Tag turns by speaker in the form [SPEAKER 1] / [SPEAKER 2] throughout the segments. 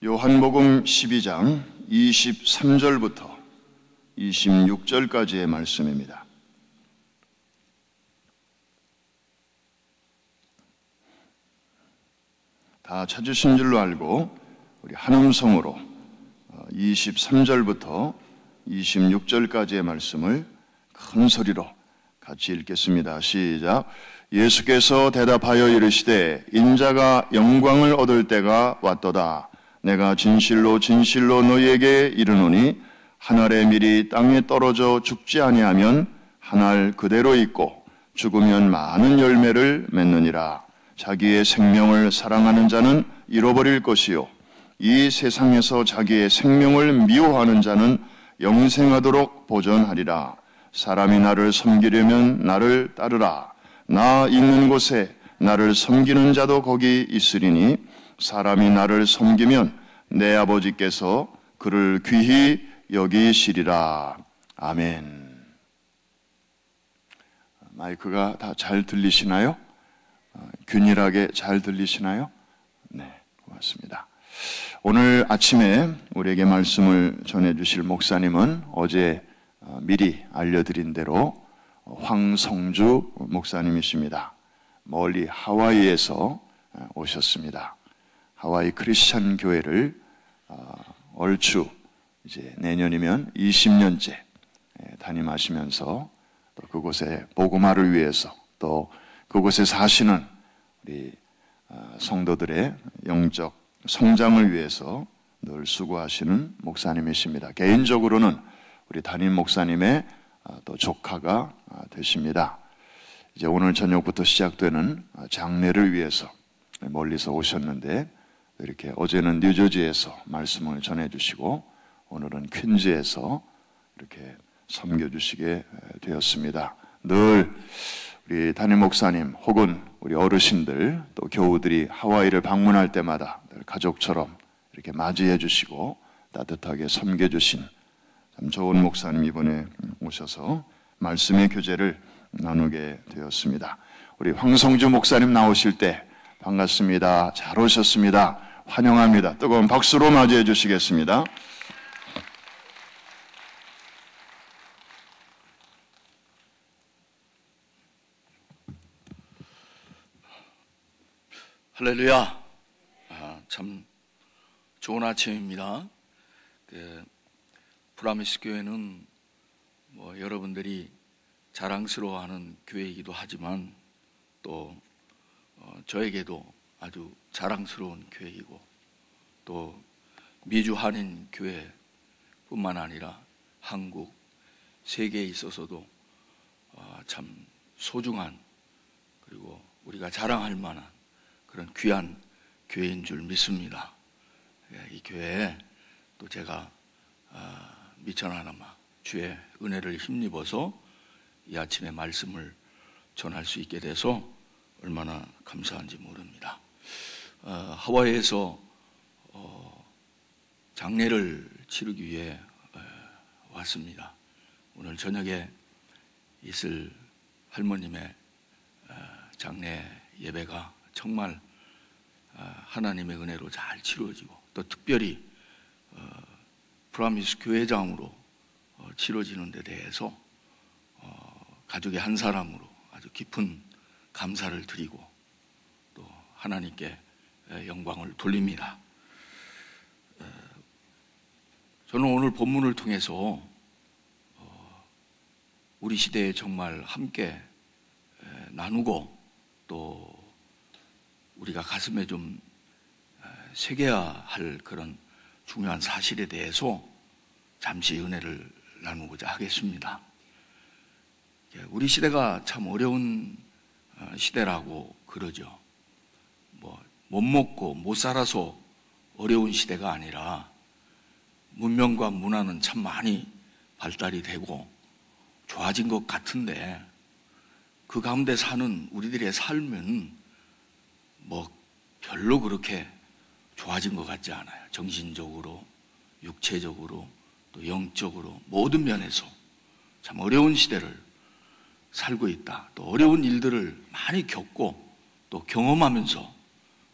[SPEAKER 1] 요한복음 12장 23절부터 26절까지의 말씀입니다. 다 찾으신 줄로 알고 우리 한음성으로 23절부터 26절까지의 말씀을 큰 소리로 같이 읽겠습니다. 시작. 예수께서 대답하여 이르시되 인자가 영광을 얻을 때가 왔도다. 내가 진실로 진실로 너희에게 이르노니 한 알의 밀이 땅에 떨어져 죽지 아니하면 한 알 그대로 있고 죽으면 많은 열매를 맺느니라. 자기의 생명을 사랑하는 자는 잃어버릴 것이요 이 세상에서 자기의 생명을 미워하는 자는 영생하도록 보존하리라. 사람이 나를 섬기려면 나를 따르라. 나 있는 곳에 나를 섬기는 자도 거기 있으리니 사람이 나를 섬기면 내 아버지께서 그를 귀히 여기시리라. 아멘. 마이크가 다 잘 들리시나요? 균일하게 잘 들리시나요? 네, 고맙습니다. 오늘 아침에 우리에게 말씀을 전해주실 목사님은 어제 미리 알려드린 대로 황성주 목사님이십니다. 멀리 하와이에서 오셨습니다. 하와이 크리스찬 교회를 얼추 이제 내년이면 20년째 담임하시면서 또 그곳에 복음화를 위해서 또 그곳에 사시는 우리 성도들의 영적 성장을 위해서 늘 수고하시는 목사님이십니다. 개인적으로는 우리 담임 목사님의 또 조카가 되십니다. 이제 오늘 저녁부터 시작되는 장례를 위해서 멀리서 오셨는데 이렇게 어제는 뉴저지에서 말씀을 전해주시고 오늘은 퀸즈에서 이렇게 섬겨주시게 되었습니다. 늘 우리 담임 목사님 혹은 우리 어르신들 또 교우들이 하와이를 방문할 때마다 가족처럼 이렇게 맞이해 주시고 따뜻하게 섬겨주신 참 좋은 목사님 이번에 오셔서 말씀의 교제를 나누게 되었습니다. 우리 황성주 목사님 나오실 때 반갑습니다. 잘 오셨습니다. 환영합니다. 뜨거운 박수로 맞이해 주시겠습니다.
[SPEAKER 2] 할렐루야. 참 좋은 아침입니다. 프라미스 교회는 여러분들이 자랑스러워하는 교회이기도 하지만 또 저에게도 아주 자랑스러운 교회이고 또 미주 한인 교회뿐만 아니라 한국, 세계에 있어서도 참 소중한 그리고 우리가 자랑할 만한 그런 귀한 교회인 줄 믿습니다. 이 교회에 또 제가 미천하나마 주의 은혜를 힘입어서 이 아침에 말씀을 전할 수 있게 돼서 얼마나 감사한지 모릅니다. 하와이에서 장례를 치르기 위해 왔습니다. 오늘 저녁에 있을 할머님의 장례 예배가 정말 하나님의 은혜로 잘 치루어지고 또 특별히 프라미스 교회장으로 치러지는 데 대해서 가족의 한 사람으로 아주 깊은 감사를 드리고 또 하나님께 영광을 돌립니다. 저는 오늘 본문을 통해서 우리 시대에 정말 함께 나누고 또 우리가 가슴에 좀 새겨야 할 그런 중요한 사실에 대해서 잠시 은혜를 나누고자 하겠습니다. 우리 시대가 참 어려운 시대라고 그러죠. 못 먹고 못 살아서 어려운 시대가 아니라 문명과 문화는 참 많이 발달이 되고 좋아진 것 같은데 그 가운데 사는 우리들의 삶은 별로 그렇게 좋아진 것 같지 않아요. 정신적으로, 육체적으로, 또 영적으로 모든 면에서 참 어려운 시대를 살고 있다. 또 어려운 일들을 많이 겪고 또 경험하면서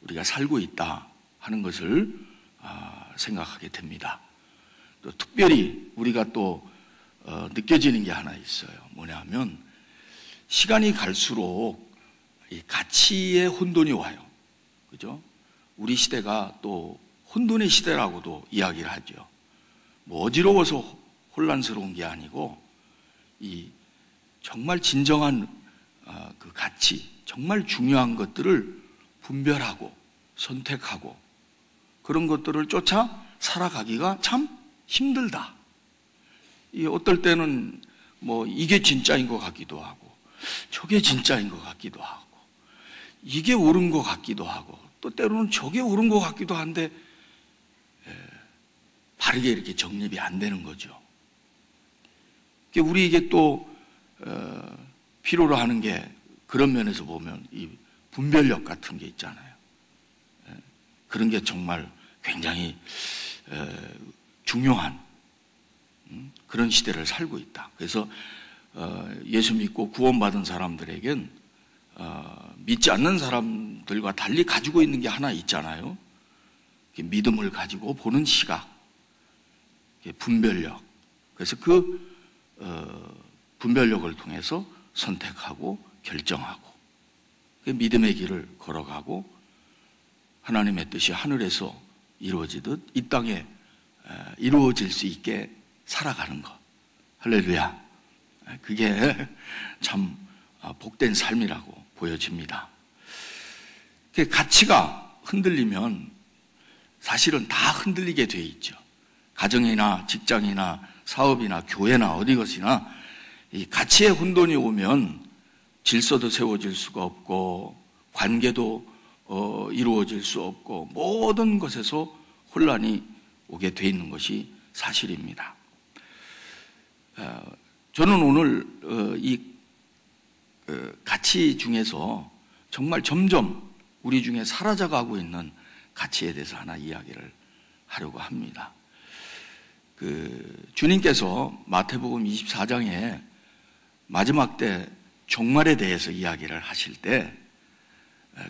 [SPEAKER 2] 우리가 살고 있다 하는 것을 생각하게 됩니다. 또 특별히 우리가 또 느껴지는 게 하나 있어요. 뭐냐면 시간이 갈수록 이 가치의 혼돈이 와요. 그죠? 우리 시대가 또 혼돈의 시대라고도 이야기를 하죠. 뭐 어지러워서 혼란스러운 게 아니고 이 정말 진정한 그 가치, 정말 중요한 것들을 분별하고 선택하고 그런 것들을 쫓아 살아가기가 참 힘들다. 어떨 때는 뭐 이게 진짜인 것 같기도 하고 저게 진짜인 것 같기도 하고 이게 옳은 것 같기도 하고 또 때로는 저게 옳은 것 같기도 한데 바르게 이렇게 정립이 안 되는 거죠. 우리에게 또 필요로 하는 게 그런 면에서 보면 이 분별력 같은 게 있잖아요. 그런 게 정말 굉장히 중요한 그런 시대를 살고 있다. 그래서 예수 믿고 구원받은 사람들에겐 믿지 않는 사람들과 달리 가지고 있는 게 하나 있잖아요. 믿음을 가지고 보는 시각, 분별력. 그래서 그 분별력을 통해서 선택하고 결정하고 믿음의 길을 걸어가고 하나님의 뜻이 하늘에서 이루어지듯 이 땅에 이루어질 수 있게 살아가는 것. 할렐루야. 그게 참 복된 삶이라고 보여집니다. 가치가 흔들리면 사실은 다 흔들리게 돼 있죠. 가정이나 직장이나 사업이나 교회나 어디 것이나 이 가치의 혼돈이 오면 질서도 세워질 수가 없고 관계도 이루어질 수 없고 모든 것에서 혼란이 오게 돼 있는 것이 사실입니다. 저는 오늘 이 가치 중에서 정말 점점 우리 중에 사라져가고 있는 가치에 대해서 하나 이야기를 하려고 합니다. 주님께서 마태복음 24장에 마지막 때 종말에 대해서 이야기를 하실 때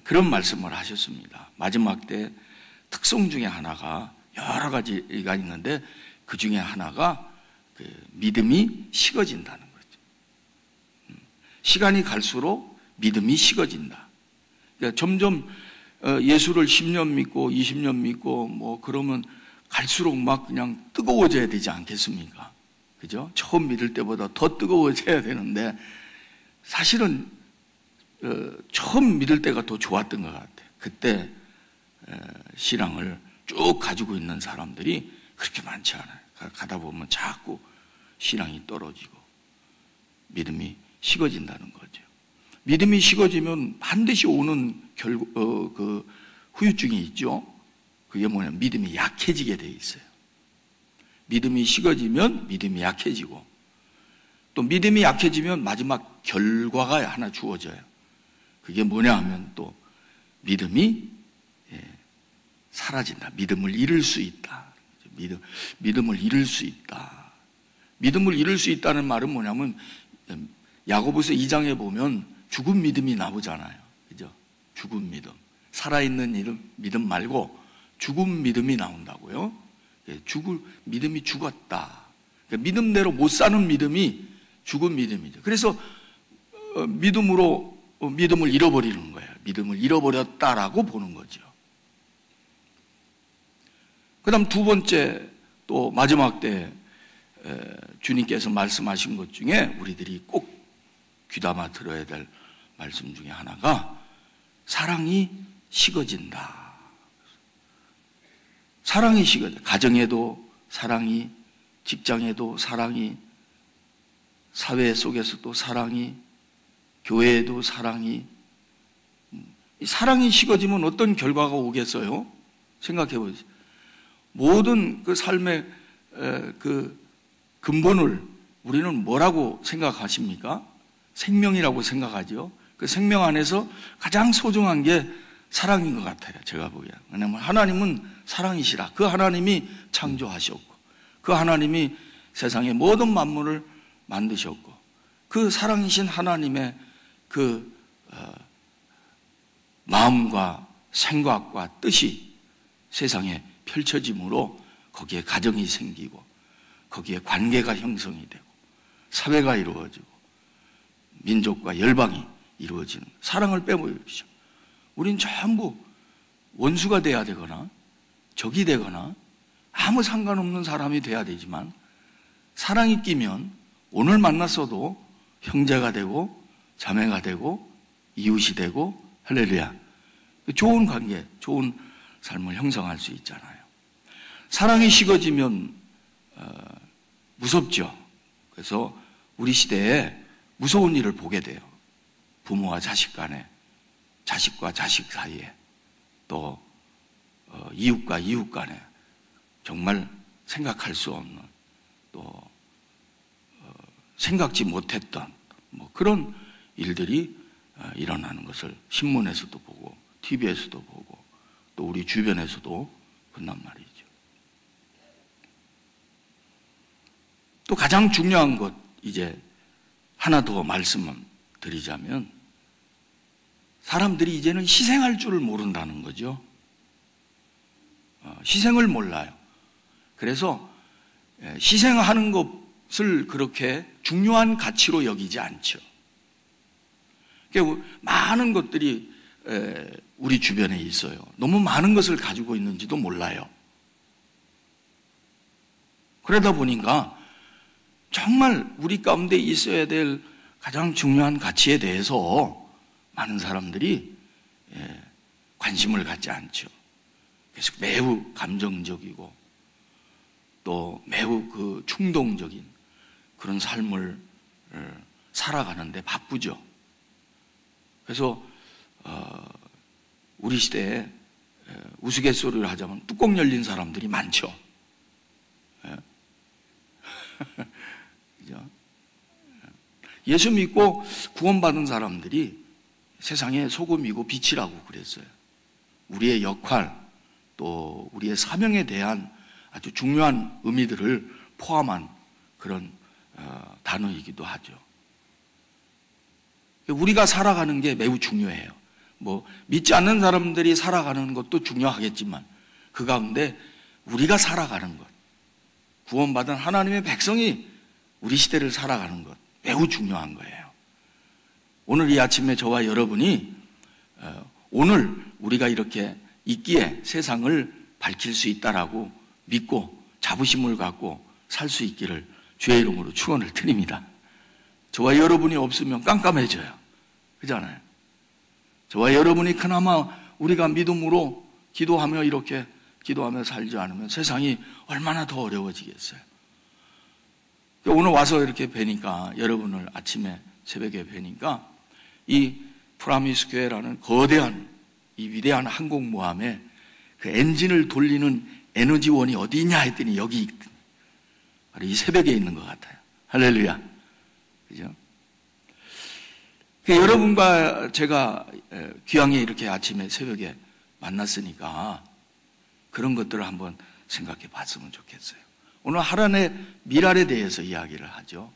[SPEAKER 2] 그런 말씀을 하셨습니다. 마지막 때 특성 중에 하나가 여러 가지가 있는데 그 중에 하나가 믿음이 식어진다는 거죠. 시간이 갈수록 믿음이 식어진다. 그러니까 점점 예수를 10년 믿고 20년 믿고 뭐 그러면 갈수록 막 그냥 뜨거워져야 되지 않겠습니까? 그죠? 처음 믿을 때보다 더 뜨거워져야 되는데 사실은 처음 믿을 때가 더 좋았던 것 같아요. 그때 신앙을 쭉 가지고 있는 사람들이 그렇게 많지 않아요. 가다 보면 자꾸 신앙이 떨어지고 믿음이 식어진다는 거죠. 믿음이 식어지면 반드시 오는 후유증이 있죠. 그게 뭐냐면 믿음이 약해지게 돼 있어요. 믿음이 식어지면 믿음이 약해지고 또 믿음이 약해지면 마지막 결과가 하나 주어져요. 그게 뭐냐 하면 또 믿음이 사라진다. 믿음을 잃을 수 있다. 믿음을 잃을 수 있다. 믿음을 잃을 수 있다는 말은 뭐냐면 야고보서 2장에 보면 죽은 믿음이 나오잖아요. 그죠? 죽은 믿음. 살아있는 믿음 말고 죽은 믿음이 나온다고요. 믿음이 죽었다. 그러니까 믿음대로 못 사는 믿음이 죽은 믿음이죠. 그래서 믿음을 잃어버리는 거예요. 믿음을 잃어버렸다라고 보는 거죠. 그 다음 두 번째 또 마지막 때 주님께서 말씀하신 것 중에 우리들이 꼭 귀담아 들어야 될 말씀 중에 하나가 사랑이 식어진다. 사랑이 식어져. 가정에도 사랑이, 직장에도 사랑이, 사회 속에서도 사랑이, 교회에도 사랑이. 사랑이 식어지면 어떤 결과가 오겠어요? 생각해 보세요. 모든 그 삶의 그 근본을 우리는 뭐라고 생각하십니까? 생명이라고 생각하죠. 그 생명 안에서 가장 소중한 게 사랑인 것 같아요. 제가 보기에. 왜냐하면 하나님은 사랑이시라. 그 하나님이 창조하셨고 그 하나님이 세상의 모든 만물을 만드셨고 그 사랑이신 하나님의 그 마음과 생각과 뜻이 세상에 펼쳐짐으로 거기에 가정이 생기고 거기에 관계가 형성이 되고 사회가 이루어지고 민족과 열방이 이루어지는 사랑을 빼버리십시오. 우린 전부 원수가 돼야 되거나 적이 되거나 아무 상관없는 사람이 돼야 되지만 사랑이 끼면 오늘 만났어도 형제가 되고 자매가 되고 이웃이 되고 할렐루야. 좋은 관계, 좋은 삶을 형성할 수 있잖아요. 사랑이 식어지면 무섭죠. 그래서 우리 시대에 무서운 일을 보게 돼요. 부모와 자식 간에, 자식과 자식 사이에, 또 이웃과 이웃 간에 정말 생각할 수 없는, 또 생각지 못했던 그런 일들이 일어나는 것을 신문에서도 보고 TV에서도 보고 또 우리 주변에서도 본단 말이죠. 또 가장 중요한 것 이제 하나 더 말씀을 드리자면 사람들이 이제는 희생할 줄을 모른다는 거죠. 희생을 몰라요. 그래서 희생하는 것을 그렇게 중요한 가치로 여기지 않죠. 많은 것들이 우리 주변에 있어요. 너무 많은 것을 가지고 있는지도 몰라요. 그러다 보니까 정말 우리 가운데 있어야 될 가장 중요한 가치에 대해서 많은 사람들이 관심을 갖지 않죠. 그래서 매우 감정적이고 또 매우 충동적인 그런 삶을 살아가는데 바쁘죠. 그래서 우리 시대에 우스갯소리를 하자면 뚜껑 열린 사람들이 많죠. 예수 믿고 구원받은 사람들이 세상의 소금이고 빛이라고 그랬어요. 우리의 역할 또 우리의 사명에 대한 아주 중요한 의미들을 포함한 그런 단어이기도 하죠. 우리가 살아가는 게 매우 중요해요. 믿지 않는 사람들이 살아가는 것도 중요하겠지만 그 가운데 우리가 살아가는 것, 구원받은 하나님의 백성이 우리 시대를 살아가는 것 매우 중요한 거예요. 오늘 이 아침에 저와 여러분이 오늘 우리가 이렇게 있기에 세상을 밝힐 수 있다라고 믿고 자부심을 갖고 살 수 있기를 주의 이름으로 축원을 드립니다. 저와 여러분이 없으면 깜깜해져요. 그렇잖아요. 저와 여러분이 그나마 우리가 믿음으로 기도하며 이렇게 기도하며 살지 않으면 세상이 얼마나 더 어려워지겠어요. 오늘 와서 이렇게 뵈니까 여러분을 아침에 새벽에 뵈니까 이 프라미스 교회라는 거대한 이 위대한 항공모함에 그 엔진을 돌리는 에너지원이 어디 있냐 했더니 여기 바로 이 새벽에 있는 것 같아요. 할렐루야. 그죠? 여러분과 제가 귀향에 이렇게 아침에 새벽에 만났으니까 그런 것들을 한번 생각해 봤으면 좋겠어요. 오늘 하나님의 미랄에 대해서 이야기를 하죠.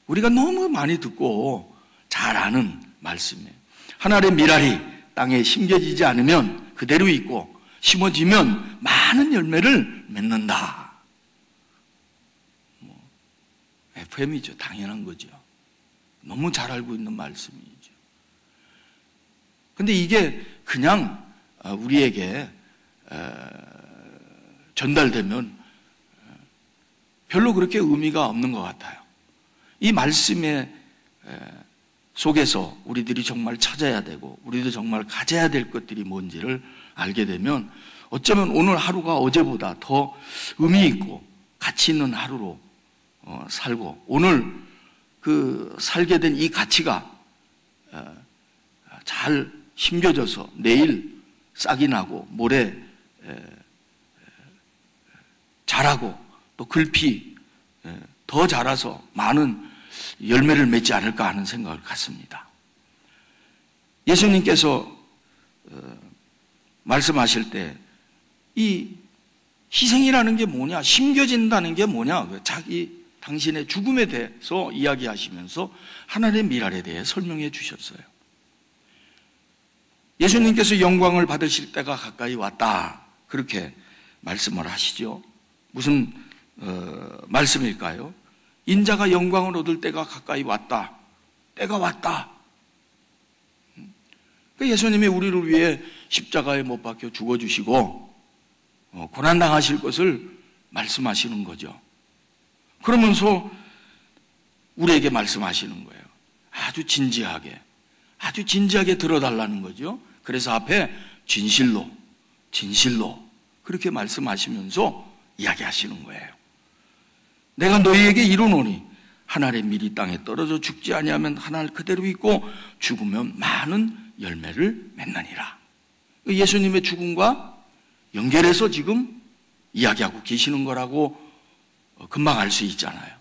[SPEAKER 2] 우리가 너무 많이 듣고 잘 아는 말씀이에요. 하나님의 미랄이 땅에 심겨지지 않으면 그대로 있고 심어지면 많은 열매를 맺는다. FM이죠. 당연한 거죠. 너무 잘 알고 있는 말씀이죠. 근데 이게 그냥 우리에게 전달되면 별로 그렇게 의미가 없는 것 같아요. 이 말씀의 속에서 우리들이 정말 찾아야 되고 우리도 정말 가져야 될 것들이 뭔지를 알게 되면 어쩌면 오늘 하루가 어제보다 더 의미 있고 가치 있는 하루로 살고 오늘 살게 된 이 가치가 잘 심겨져서 내일 싹이 나고 모레 자라고 또 글피 더 자라서 많은 열매를 맺지 않을까 하는 생각을 갖습니다. 예수님께서 말씀하실 때 이 희생이라는 게 뭐냐, 심겨진다는 게 뭐냐, 당신의 죽음에 대해서 이야기하시면서 하나님의 미랄에 대해 설명해 주셨어요. 예수님께서 영광을 받으실 때가 가까이 왔다 그렇게 말씀을 하시죠. 무슨 말씀일까요? 인자가 영광을 얻을 때가 가까이 왔다. 때가 왔다. 예수님이 우리를 위해 십자가에 못 박혀 죽어주시고 고난당하실 것을 말씀하시는 거죠. 그러면서 우리에게 말씀하시는 거예요. 아주 진지하게 들어달라는 거죠. 그래서 앞에 진실로 그렇게 말씀하시면서 이야기하시는 거예요. 내가 너희에게 이르노니 한 알의 밀이 땅에 떨어져 죽지 아니하면 한 알 그대로 있고 죽으면 많은 열매를 맺느니라. 예수님의 죽음과 연결해서 지금 이야기하고 계시는 거라고 금방 알 수 있잖아요.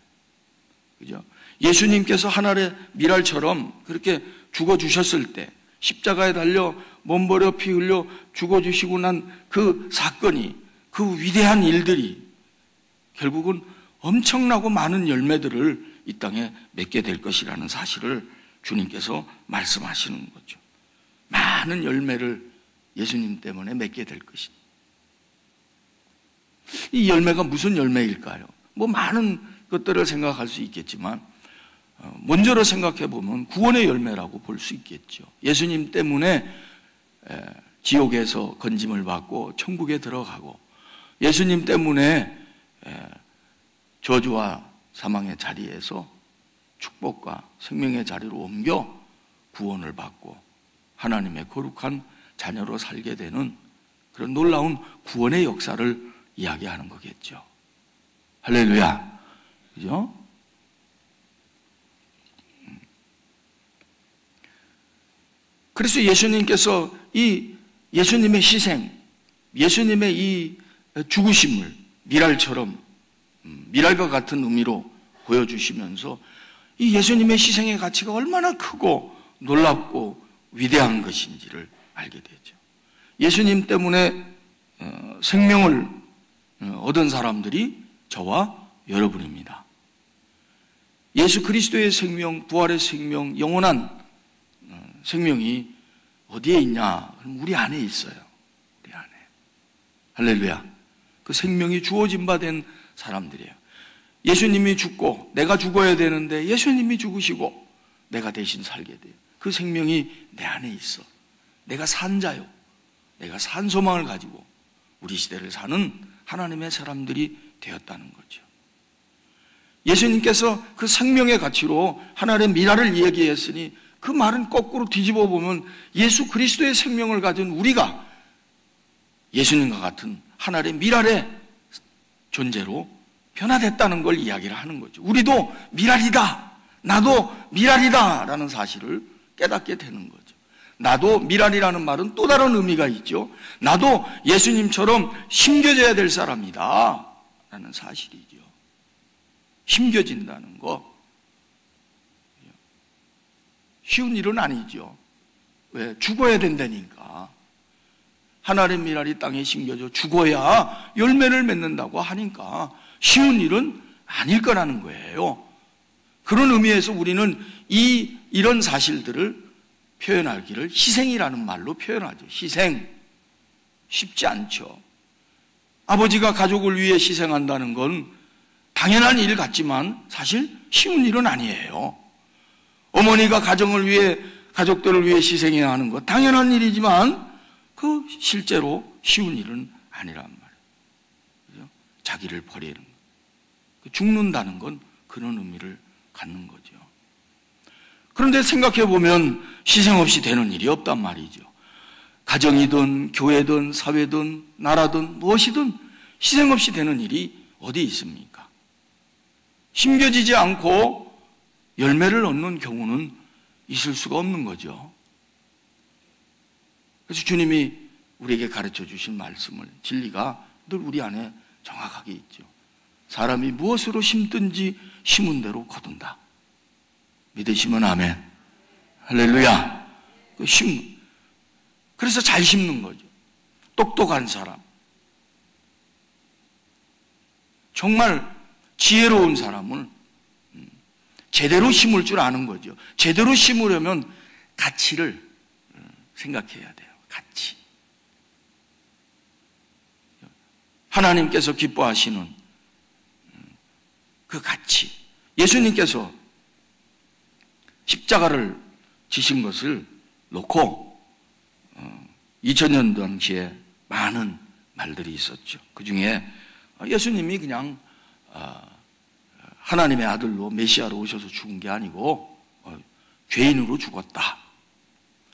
[SPEAKER 2] 그죠? 예수님께서 한 알의 밀알처럼 그렇게 죽어주셨을 때, 십자가에 달려 몸버려 피 흘려 죽어주시고 난 그 사건이, 그 위대한 일들이 결국은 엄청나고 많은 열매들을 이 땅에 맺게 될 것이라는 사실을 주님께서 말씀하시는 거죠. 많은 열매를 예수님 때문에 맺게 될 것이다. 이 열매가 무슨 열매일까요? 많은 것들을 생각할 수 있겠지만 먼저로 생각해 보면 구원의 열매라고 볼 수 있겠죠. 예수님 때문에 지옥에서 건짐을 받고 천국에 들어가고, 예수님 때문에 저주와 사망의 자리에서 축복과 생명의 자리로 옮겨 구원을 받고 하나님의 거룩한 자녀로 살게 되는 그런 놀라운 구원의 역사를 이야기하는 거겠죠. 할렐루야. 그죠? 그래서 예수님께서 이 예수님의 희생, 예수님의 이 죽으심을 밀알처럼, 밀알과 같은 의미로 보여주시면서 이 예수님의 희생의 가치가 얼마나 크고 놀랍고 위대한 것인지를 알게 되죠. 예수님 때문에 생명을 얻은 사람들이 저와 여러분입니다. 예수 그리스도의 생명, 부활의 생명, 영원한 생명이 어디에 있냐? 그럼 우리 안에 있어요. 우리 안에. 할렐루야. 그 생명이 주어진 바 된 사람들이에요. 예수님이 죽고 내가 죽어야 되는데 예수님이 죽으시고 내가 대신 살게 돼요. 그 생명이 내 안에 있어. 내가 산 자요. 내가 산 소망을 가지고 우리 시대를 사는 하나님의 사람들이 되었다는 거죠. 예수님께서 그 생명의 가치로 하나님의 미랄을 이야기했으니 그 말은 거꾸로 뒤집어 보면 예수 그리스도의 생명을 가진 우리가 예수님과 같은 하나님의 미랄의 존재로 변화됐다는 걸 이야기를 하는 거죠. 우리도 미랄이다. 나도 미랄이다. 라는 사실을 깨닫게 되는 거죠. 나도 미랄이라는 말은 또 다른 의미가 있죠. 나도 예수님처럼 심겨져야 될 사람이다. 라는 사실이죠. 심겨진다는 거. 쉬운 일은 아니죠. 왜? 죽어야 된다니까. 하나님 미랄이 땅에 심겨져 죽어야 열매를 맺는다고 하니까 쉬운 일은 아닐 거라는 거예요. 그런 의미에서 우리는 이런 사실들을 표현하기를 희생이라는 말로 표현하죠. 희생. 쉽지 않죠. 아버지가 가족을 위해 희생한다는 건 당연한 일 같지만 사실 쉬운 일은 아니에요. 어머니가 가정을 위해, 가족들을 위해 희생해야 하는 것 당연한 일이지만 그 실제로 쉬운 일은 아니란 말이에요. 자기를 버리는 것. 죽는다는 건 그런 의미를 갖는 거죠. 그런데 생각해 보면 희생 없이 되는 일이 없단 말이죠. 가정이든 교회든 사회든 나라든 무엇이든 희생 없이 되는 일이 어디 있습니까? 심겨지지 않고 열매를 얻는 경우는 있을 수가 없는 거죠. 그래서 주님이 우리에게 가르쳐 주신 말씀을, 진리가 늘 우리 안에 정확하게 있죠. 사람이 무엇으로 심든지 심은 대로 거둔다. 믿으시면 아멘. 할렐루야. 그래서 잘 심는 거죠. 똑똑한 사람, 정말 지혜로운 사람은 제대로 심을 줄 아는 거죠. 제대로 심으려면 가치를 생각해야 돼요. 가치. 하나님께서 기뻐하시는 그 가치, 예수님께서 십자가를 지신 것을 놓고 2000년 당시에 많은 말들이 있었죠. 그 중에 예수님이 그냥 하나님의 아들로 메시아로 오셔서 죽은 게 아니고 죄인으로 죽었다.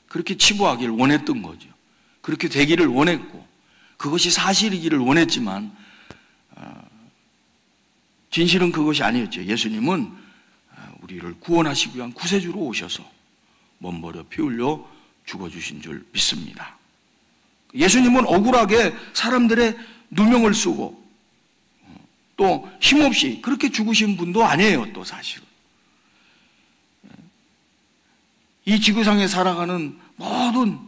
[SPEAKER 2] 그렇게 치부하기를 원했던 거죠. 그렇게 되기를 원했고 그것이 사실이기를 원했지만 진실은 그것이 아니었죠. 예수님은 우리를 구원하시기 위한 구세주로 오셔서 몸버려 피 흘려 죽어주신 줄 믿습니다. 예수님은 억울하게 사람들의 누명을 쓰고 또 힘없이 그렇게 죽으신 분도 아니에요. 또 사실은 이 지구상에 살아가는 모든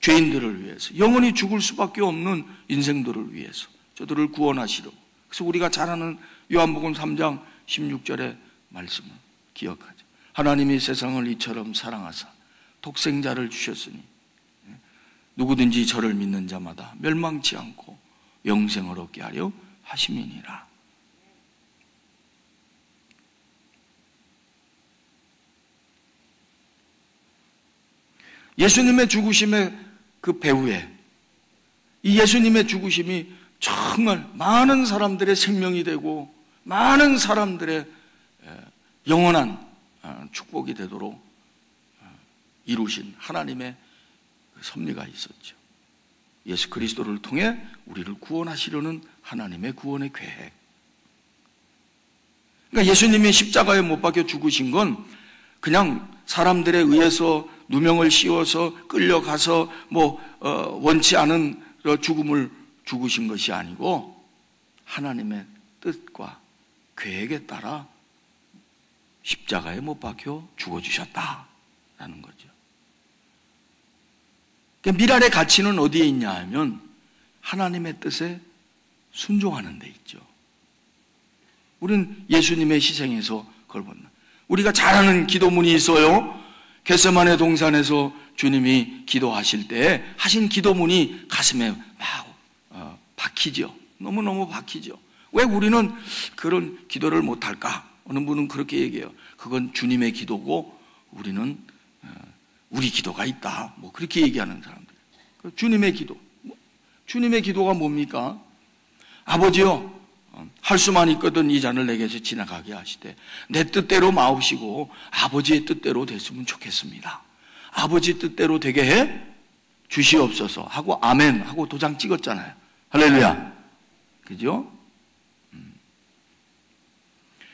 [SPEAKER 2] 죄인들을 위해서, 영원히 죽을 수밖에 없는 인생들을 위해서 저들을 구원하시려고. 그래서 우리가 잘 아는 요한복음 3장 16절의 말씀을 기억하죠. 하나님이 세상을 이처럼 사랑하사 독생자를 주셨으니 누구든지 저를 믿는 자마다 멸망치 않고 영생을 얻게 하려 하심이니라. 예수님의 죽으심의 그 배후에 이 예수님의 죽으심이 정말 많은 사람들의 생명이 되고 많은 사람들의 영원한 축복이 되도록 이루신 하나님의 섭리가 있었죠. 예수 그리스도를 통해 우리를 구원하시려는 하나님의 구원의 계획. 그러니까 예수님이 십자가에 못 박혀 죽으신 건 그냥 사람들에 의해서 누명을 씌워서 끌려가서 원치 않은 죽음을 죽으신 것이 아니고 하나님의 뜻과 계획에 따라 십자가에 못 박혀 죽어주셨다라는 거죠. 그러니까 미랄의 가치는 어디에 있냐 하면 하나님의 뜻에 순종하는 데 있죠. 우리는 예수님의 희생에서 그걸 본다. 우리가 잘 아는 기도문이 있어요. 겟세마네 동산에서 주님이 기도하실 때 하신 기도문이 가슴에 막 박히죠. 너무너무 박히죠. 왜 우리는 그런 기도를 못할까? 어느 분은 그렇게 얘기해요. 그건 주님의 기도고 우리는 우리 기도가 있다. 그렇게 얘기하는 사람들. 주님의 기도. 주님의 기도가 뭡니까? 아버지요, 할 수만 있거든 이 잔을 내게서 지나가게 하시되 내 뜻대로 마옵시고 아버지의 뜻대로 됐으면 좋겠습니다. 아버지 뜻대로 되게 해 주시옵소서 하고 아멘 하고 도장 찍었잖아요. 할렐루야. 그죠?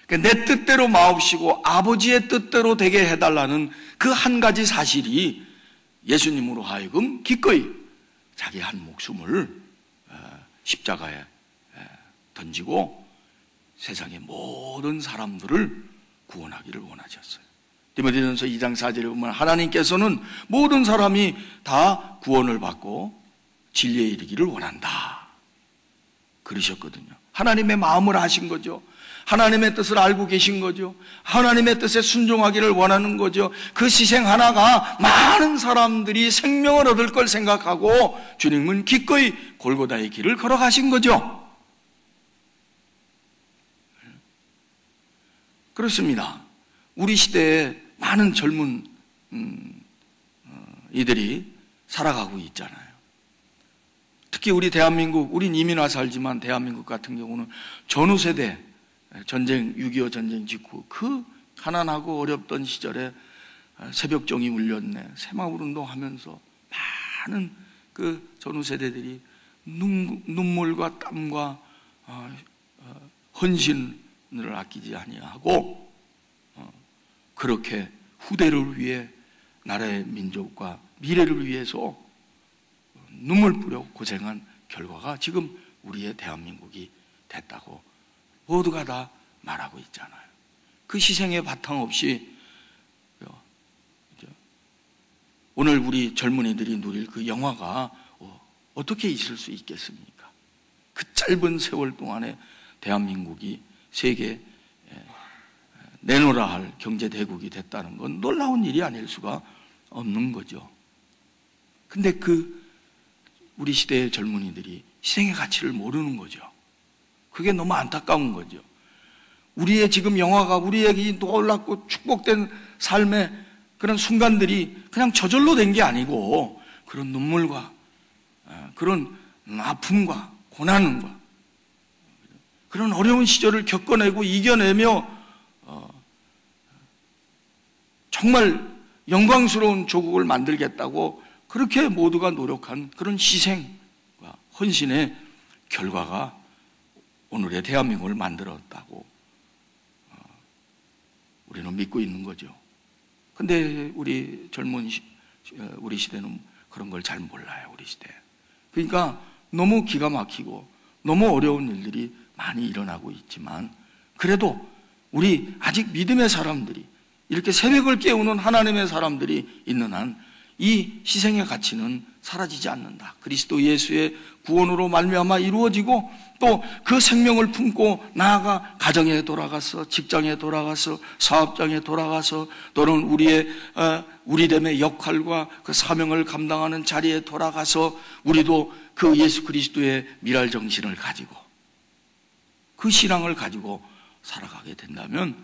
[SPEAKER 2] 그러니까 내 뜻대로 마옵시고 아버지의 뜻대로 되게 해달라는 그 한 가지 사실이 예수님으로 하여금 기꺼이 자기 한 목숨을 십자가에 던지고 세상의 모든 사람들을 구원하기를 원하셨어요. 디모데전서 2장 4절에 보면 하나님께서는 모든 사람이 다 구원을 받고 진리에 이르기를 원한다 그러셨거든요. 하나님의 마음을 아신 거죠. 하나님의 뜻을 알고 계신 거죠. 하나님의 뜻에 순종하기를 원하는 거죠. 그 희생 하나가 많은 사람들이 생명을 얻을 걸 생각하고 주님은 기꺼이 골고다의 길을 걸어가신 거죠. 그렇습니다. 우리 시대에 많은 젊은 이들이 살아가고 있잖아요. 특히 우리 대한민국, 우린 이민 와서 알지만 대한민국 같은 경우는 전후 세대 전쟁, 6.25 전쟁 직후 그 가난하고 어렵던 시절에 새벽종이 울렸네, 새마을운동 하면서 많은 그 전후 세대들이 눈물과 땀과 헌신을 아끼지 아니하고 그렇게 후대를 위해 나라의 민족과 미래를 위해서 눈물 뿌려 고생한 결과가 지금 우리의 대한민국이 됐다고 모두가 다 말하고 있잖아요. 그 희생의 바탕 없이 오늘 우리 젊은이들이 누릴 그 영화가 어떻게 있을 수 있겠습니까? 그 짧은 세월 동안에 대한민국이 세계에 내놓으라 할 경제대국이 됐다는 건 놀라운 일이 아닐 수가 없는 거죠. 근데 그 우리 시대의 젊은이들이 희생의 가치를 모르는 거죠. 그게 너무 안타까운 거죠. 우리의 지금 영화가 우리에게 놀랍고 축복된 삶의 그런 순간들이 그냥 저절로 된 게 아니고 그런 눈물과 그런 아픔과 고난과 그런 어려운 시절을 겪어내고 이겨내며 정말 영광스러운 조국을 만들겠다고 그렇게 모두가 노력한 그런 희생과 헌신의 결과가 오늘의 대한민국을 만들었다고 우리는 믿고 있는 거죠. 근데 우리 젊은 우리 시대는 그런 걸 잘 몰라요. 우리 시대. 그러니까 너무 기가 막히고 너무 어려운 일들이 많이 일어나고 있지만 그래도 우리 아직 믿음의 사람들이 이렇게 새벽을 깨우는 하나님의 사람들이 있는 한 이 희생의 가치는 사라지지 않는다. 그리스도 예수의 구원으로 말미암아 이루어지고 또 그 생명을 품고 나아가 가정에 돌아가서 직장에 돌아가서 사업장에 돌아가서 또는 우리의 우리됨의 역할과 그 사명을 감당하는 자리에 돌아가서 우리도 그 예수 그리스도의 미랄 정신을 가지고 그 신앙을 가지고 살아가게 된다면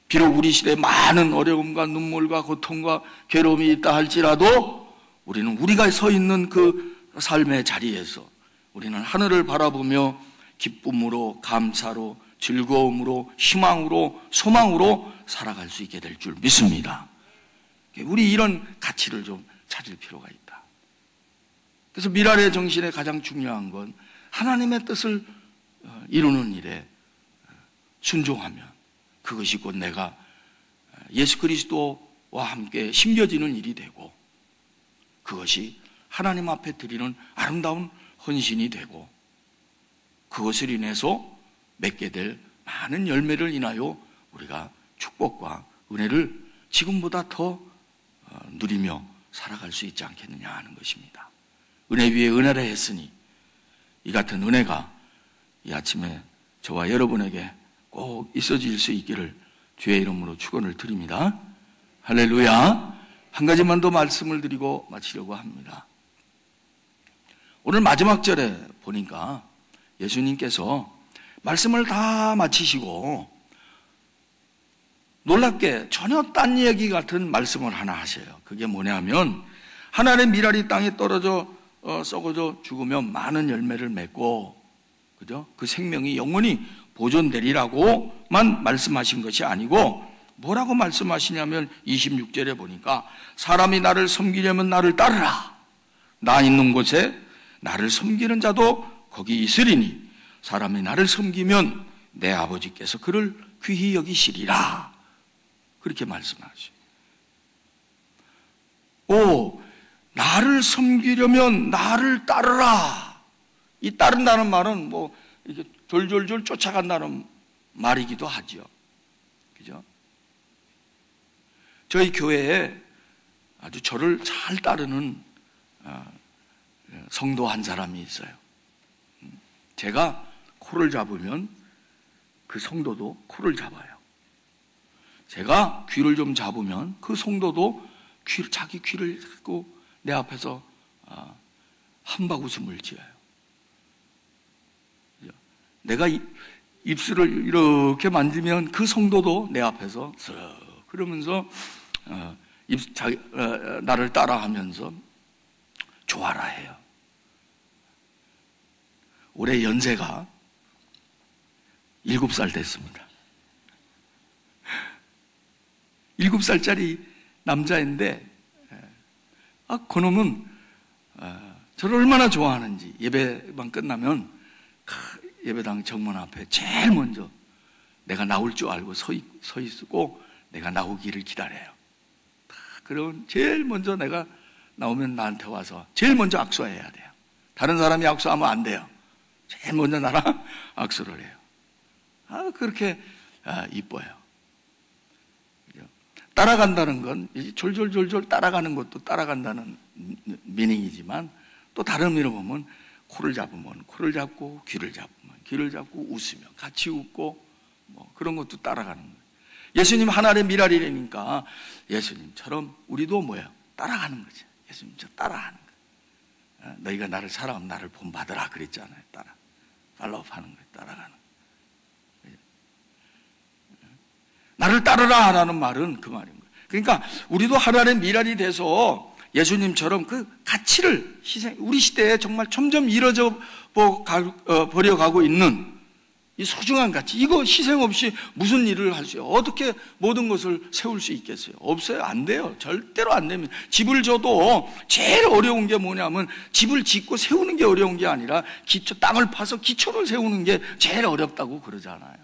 [SPEAKER 2] 비록 우리 시대에 많은 어려움과 눈물과 고통과 괴로움이 있다 할지라도 우리는 우리가 서 있는 그 삶의 자리에서 우리는 하늘을 바라보며 기쁨으로 감사로 즐거움으로 희망으로 소망으로 살아갈 수 있게 될 줄 믿습니다. 우리 이런 가치를 좀 찾을 필요가 있다. 그래서 미랄의 정신의 가장 중요한 건 하나님의 뜻을 이루는 일에 순종하면 그것이 곧 내가 예수 그리스도와 함께 심겨지는 일이 되고 그것이 하나님 앞에 드리는 아름다운 헌신이 되고 그것을 인해서 맺게 될 많은 열매를 인하여 우리가 축복과 은혜를 지금보다 더 누리며 살아갈 수 있지 않겠느냐 하는 것입니다. 은혜 위에 은혜를 했으니 이 같은 은혜가 이 아침에 저와 여러분에게 꼭 있어질 수 있기를 주의 이름으로 축원을 드립니다. 할렐루야. 한 가지만 더 말씀을 드리고 마치려고 합니다. 오늘 마지막 절에 보니까 예수님께서 말씀을 다 마치시고 놀랍게 전혀 딴 얘기 같은 말씀을 하나 하셔요. 그게 뭐냐면 하나님의 미랄이 땅에 떨어져 썩어져 죽으면 많은 열매를 맺고 그죠? 그 생명이 영원히 보존되리라고만 말씀하신 것이 아니고 뭐라고 말씀하시냐면 26절에 보니까 사람이 나를 섬기려면 나를 따르라. 나 있는 곳에 나를 섬기는 자도 거기 있으리니 사람이 나를 섬기면 내 아버지께서 그를 귀히 여기시리라. 그렇게 말씀하시죠. 나를 섬기려면 나를 따르라. 이 따른다는 말은 뭐 이렇게 졸졸졸 쫓아간다는 말이기도 하죠. 그죠? 저희 교회에 아주 저를 잘 따르는 성도 한 사람이 있어요. 제가 코를 잡으면 그 성도도 코를 잡아요. 제가 귀를 좀 잡으면 그 성도도 자기 귀를 잡고 내 앞에서 한바웃음을 지어요. 내가 입술을 이렇게 만지면 그 성도도 내 앞에서 쓱 그러면서 나를 따라하면서 좋아라 해요. 올해 연세가 7살 됐습니다. 7살짜리 남자인데 그놈은 저를 얼마나 좋아하는지 예배만 끝나면 예배당 정문 앞에 제일 먼저 내가 나올 줄 알고 서 있고 내가 나오기를 기다려요. 그러면 제일 먼저 내가 나오면 나한테 와서 제일 먼저 악수해야 돼요. 다른 사람이 악수하면 안 돼요. 제일 먼저 나랑 악수를 해요. 그렇게 이뻐요. 따라간다는 건 졸졸졸졸 따라가는 것도 따라간다는 미닝이지만 또 다른 의미로 보면 코를 잡으면 코를 잡고 귀를 잡으면 귀를 잡고 웃으며 같이 웃고 뭐 그런 것도 따라가는 거예요. 예수님 하나의 미랄이라니까 예수님처럼 우리도 뭐예요? 따라가는 거죠. 예수님처럼 따라하는 거예요. 너희가 나를 사랑하면 나를 본받으라 그랬잖아요. 팔로우하는 거예요. 따라가는 거예요. 나를 따르라라는 말은 그 말인 거예요. 그러니까 우리도 하나님의 미랄이 돼서 예수님처럼 그 가치를 우리 시대에 정말 점점 잃어져 버려가고 있는 이 소중한 가치, 이거 희생 없이 무슨 일을 할 수 있어요? 어떻게 모든 것을 세울 수 있겠어요? 없어요. 안 돼요. 절대로 안 됩니다. 집을 줘도 제일 어려운 게 뭐냐면 집을 짓고 세우는 게 어려운 게 아니라 땅을 파서 기초를 세우는 게 제일 어렵다고 그러잖아요.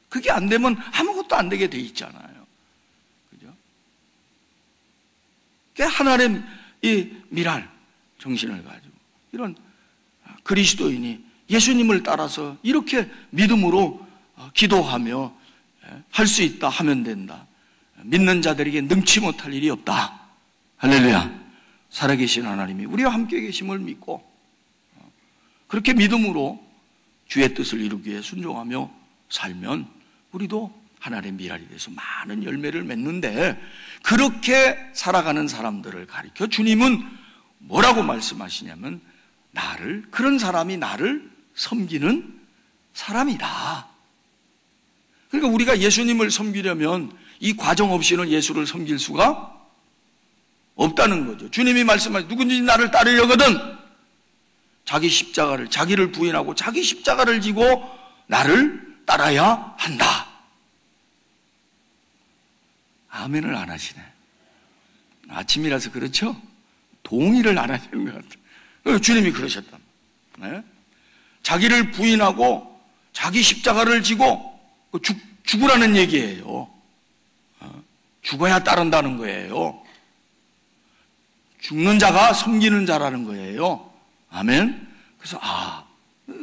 [SPEAKER 2] 그게 안 되면 아무것도 안 되게 돼 있잖아요. 그죠? 하나님 이 미랄 정신을 가지고 이런 그리스도인이 예수님을 따라서 이렇게 믿음으로 기도하며 할 수 있다 하면 된다. 믿는 자들에게 능치 못할 일이 없다. 할렐루야. 살아계신 하나님이 우리와 함께 계심을 믿고 그렇게 믿음으로 주의 뜻을 이루기 위해 순종하며 살면 우리도 하나님의 미랄이 돼서 많은 열매를 맺는데, 그렇게 살아가는 사람들을 가리켜 주님은 뭐라고 말씀하시냐면 그런 사람이 나를 섬기는 사람이다. 그러니까 우리가 예수님을 섬기려면 이 과정 없이는 예수를 섬길 수가 없다는 거죠. 주님이 말씀하신 누구든지 나를 따르려거든 자기 십자가를, 자기를 부인하고 자기 십자가를 지고 나를 따라야 한다. 아멘을 안 하시네. 아침이라서 그렇죠? 동의를 안 하시는 것 같아요. 주님이 그러셨다. 네? 자기를 부인하고 자기 십자가를 지고 죽으라는 얘기예요. 죽어야 따른다는 거예요. 죽는 자가 섬기는 자라는 거예요. 아멘. 그래서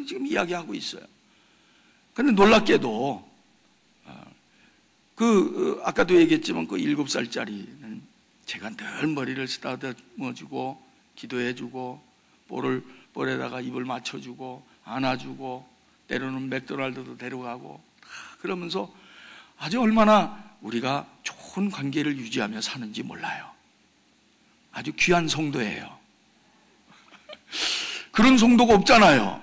[SPEAKER 2] 지금 이야기하고 있어요. 그런데 놀랍게도 아까도 얘기했지만 그 7살짜리는 제가 늘 머리를 쓰다듬어주고 기도해주고 볼에다가 입을 맞춰주고 안아주고 때로는 맥도날드도 데려가고 그러면서 아주 얼마나 우리가 좋은 관계를 유지하며 사는지 몰라요. 아주 귀한 성도예요. 그런 성도가 없잖아요.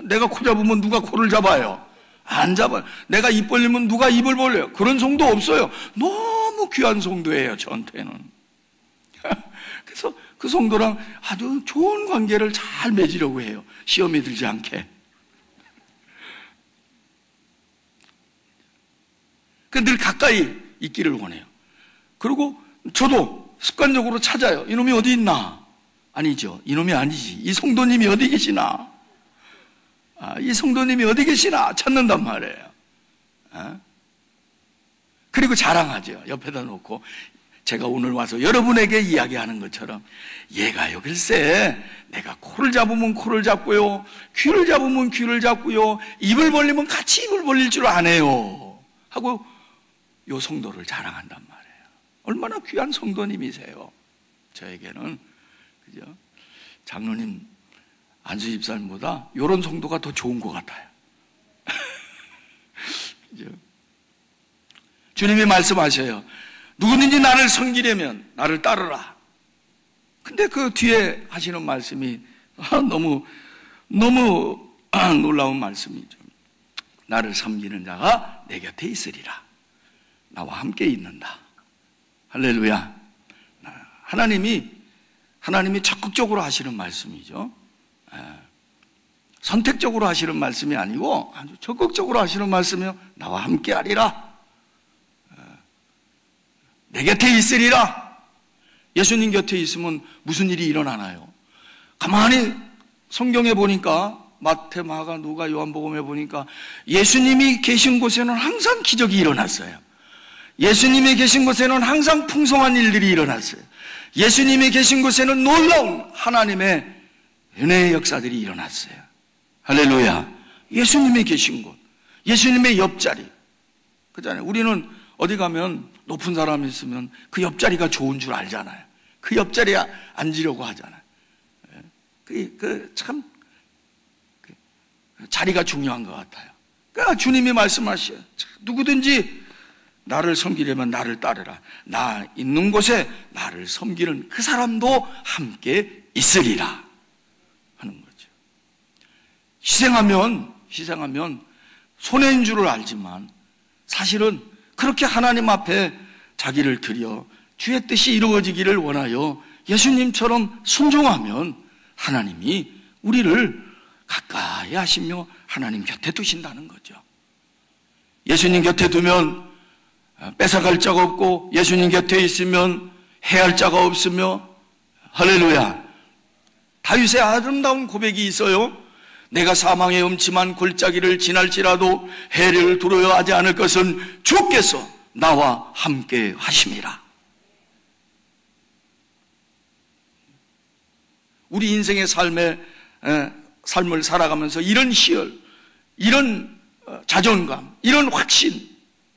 [SPEAKER 2] 내가 코 잡으면 누가 코를 잡아요? 안 잡아요. 내가 입 벌리면 누가 입을 벌려요? 그런 성도 없어요. 너무 귀한 성도예요, 저한테는. 그래서 그 성도랑 아주 좋은 관계를 잘 맺으려고 해요. 시험에 들지 않게. 늘 가까이 있기를 원해요. 그리고 저도 습관적으로 찾아요. 이놈이 어디 있나? 아니죠. 이놈이 아니지. 이 성도님이 어디 계시나? 이 성도님이 어디 계시나? 찾는단 말이에요. 그리고 자랑하죠. 옆에다 놓고 제가 오늘 와서 여러분에게 이야기하는 것처럼 얘가요, 글쎄 내가 코를 잡으면 코를 잡고요, 귀를 잡으면 귀를 잡고요, 입을 벌리면 같이 입을 벌릴 줄 아네요 하고 요 성도를 자랑한단 말이에요. 얼마나 귀한 성도님이세요. 저에게는 그죠? 장로님 안수 집사님보다 이런 성도가 더 좋은 것 같아요. 그죠? 주님이 말씀하셔요. 누구든지 나를 섬기려면 나를 따르라. 근데 그 뒤에 하시는 말씀이 너무 놀라운 말씀이죠. 나를 섬기는 자가 내 곁에 있으리라. 나와 함께 있는다. 할렐루야. 하나님이 적극적으로 하시는 말씀이죠. 선택적으로 하시는 말씀이 아니고 아주 적극적으로 하시는 말씀이요. 나와 함께 하리라. 내 곁에 있으리라. 예수님 곁에 있으면 무슨 일이 일어나나요? 가만히 성경에 보니까 마태, 마가, 누가, 요한복음에 보니까 예수님이 계신 곳에는 항상 기적이 일어났어요. 예수님이 계신 곳에는 항상 풍성한 일들이 일어났어요. 예수님이 계신 곳에는 놀라운 하나님의 은혜의 역사들이 일어났어요. 할렐루야. 예수님이 계신 곳, 예수님의 옆자리. 그잖아요. 우리는 어디 가면 높은 사람이 있으면 그 옆자리가 좋은 줄 알잖아요. 그 옆자리에 앉으려고 하잖아요. 참 자리가 중요한 것 같아요. 그러니까 주님이 말씀하셔요. 누구든지 나를 섬기려면 나를 따르라. 나 있는 곳에 나를 섬기는 그 사람도 함께 있으리라. 희생하면 손해인 줄을 알지만 사실은 그렇게 하나님 앞에 자기를 드려 주의 뜻이 이루어지기를 원하여 예수님처럼 순종하면 하나님이 우리를 가까이 하시며 하나님 곁에 두신다는 거죠. 예수님 곁에 두면 뺏어갈 자가 없고 예수님 곁에 있으면 해할 자가 없으며, 할렐루야. 다윗의 아름다운 고백이 있어요. 내가 사망의 음침한 골짜기를 지날지라도 해를 두려워하지 않을 것은 주께서 나와 함께 하심이라. 우리 인생의 삶을 살아가면서 이런 희열, 이런 자존감, 이런 확신,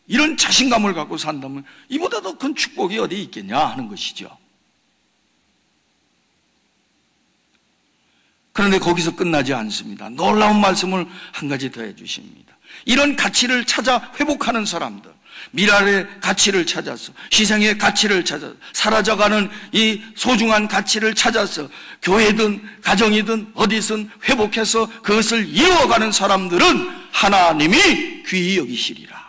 [SPEAKER 2] 이런 자신감을 갖고 산다면 이보다 더 큰 축복이 어디 있겠냐 하는 것이죠. 그런데 거기서 끝나지 않습니다. 놀라운 말씀을 한 가지 더 해주십니다. 이런 가치를 찾아 회복하는 사람들, 미랄의 가치를 찾아서, 희생의 가치를 찾아서, 사라져가는 이 소중한 가치를 찾아서 교회든 가정이든 어디든 회복해서 그것을 이어가는 사람들은 하나님이 귀히 여기시리라.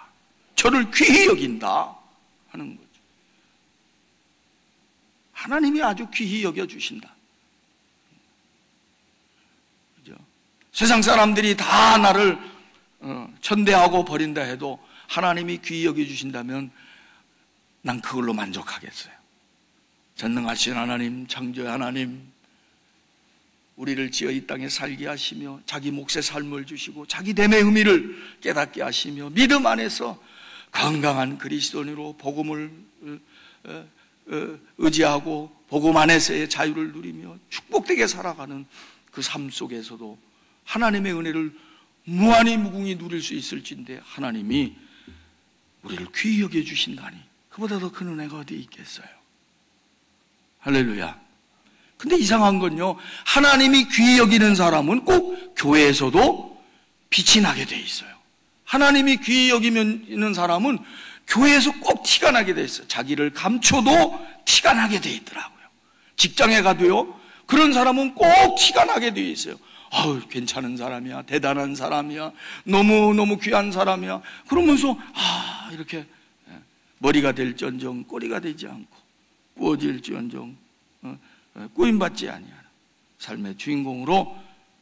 [SPEAKER 2] 저를 귀히 여긴다 하는 거죠. 하나님이 아주 귀히 여겨주신다. 그죠? 세상 사람들이 다 나를 천대하고 버린다 해도 하나님이 귀히 여겨주신다면 난 그걸로 만족하겠어요. 전능하신 하나님, 창조의 하나님, 우리를 지어 이 땅에 살게 하시며 자기 몫의 삶을 주시고 자기 됨의 의미를 깨닫게 하시며 믿음 안에서 건강한 그리스도인으로 복음을 의지하고 복음 안에서의 자유를 누리며 축복되게 살아가는 그 삶 속에서도 하나님의 은혜를 무한히 무궁히 누릴 수 있을진데 하나님이 우리를 귀히 여겨주신다니 그보다 더 큰 은혜가 어디 있겠어요. 할렐루야. 근데 이상한 건요, 하나님이 귀히 여기는 사람은 꼭 교회에서도 빛이 나게 돼 있어요. 하나님이 귀히 여기는 사람은 교회에서 꼭 티가 나게 돼 있어요. 자기를 감춰도 티가 나게 돼 있더라고요. 직장에 가도요, 그런 사람은 꼭 티가 나게 돼 있어요. 아우, 괜찮은 사람이야, 대단한 사람이야, 너무너무 귀한 사람이야. 그러면서 이렇게 머리가 될지언정 꼬리가 되지 않고 꾸어질지언정 꾸임받지 아니하는 삶의 주인공으로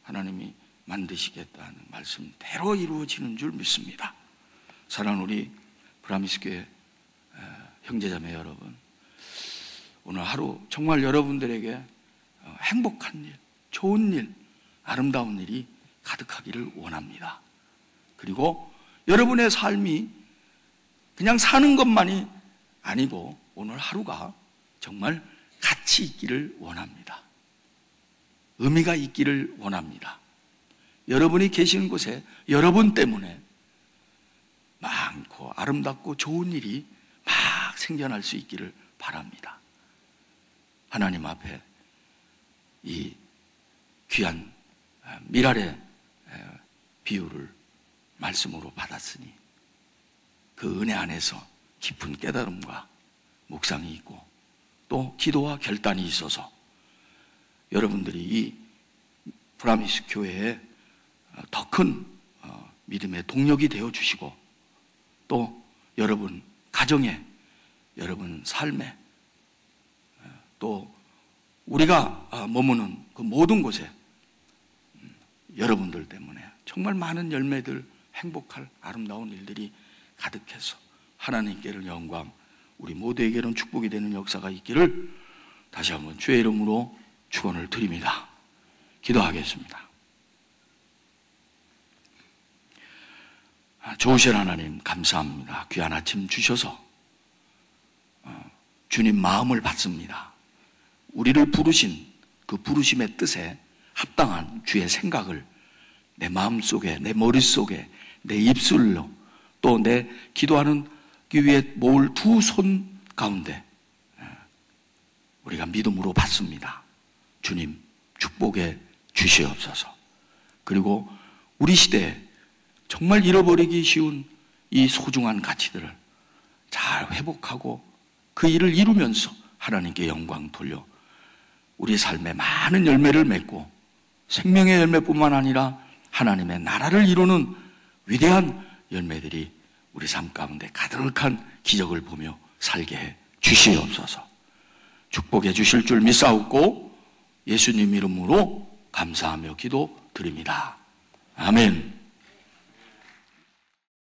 [SPEAKER 2] 하나님이 만드시겠다는 말씀대로 이루어지는 줄 믿습니다. 사랑하는 우리 브라미스교회 형제자매 여러분, 오늘 하루 정말 여러분들에게 행복한 일, 좋은 일, 아름다운 일이 가득하기를 원합니다. 그리고 여러분의 삶이 그냥 사는 것만이 아니고 오늘 하루가 정말 가치 있기를 원합니다. 의미가 있기를 원합니다. 여러분이 계시는 곳에 여러분 때문에 많고 아름답고 좋은 일이 막 생겨날 수 있기를 바랍니다. 하나님 앞에 이 귀한 미랄의 비유를 말씀으로 받았으니 그 은혜 안에서 깊은 깨달음과 묵상이 있고 또 기도와 결단이 있어서 여러분들이 이 브라미스 교회에 더 큰 믿음의 동력이 되어 주시고 또 여러분 가정에, 여러분 삶에, 또 우리가 머무는 그 모든 곳에 여러분들 때문에 정말 많은 열매들, 행복할 아름다운 일들이 가득해서 하나님께는 영광, 우리 모두에게는 축복이 되는 역사가 있기를 다시 한번 주의 이름으로 축원을 드립니다. 기도하겠습니다. 좋으신 하나님 감사합니다. 귀한 아침 주셔서 주님 마음을 받습니다. 우리를 부르신 그 부르심의 뜻에 합당한 주의 생각을 내 마음속에, 내 머릿속에, 내 입술로 또 내 기도하는 위에 모을 두 손 가운데 우리가 믿음으로 받습니다. 주님 축복해 주시옵소서. 그리고 우리 시대에 정말 잃어버리기 쉬운 이 소중한 가치들을 잘 회복하고 그 일을 이루면서 하나님께 영광 돌려 우리 삶에 많은 열매를 맺고 생명의 열매뿐만 아니라 하나님의 나라를 이루는 위대한 열매들이 우리 삶 가운데 가득한 기적을 보며 살게 해 주시옵소서. 축복해 주실 줄 믿사옵고 예수님 이름으로 감사하며 기도드립니다. 아멘.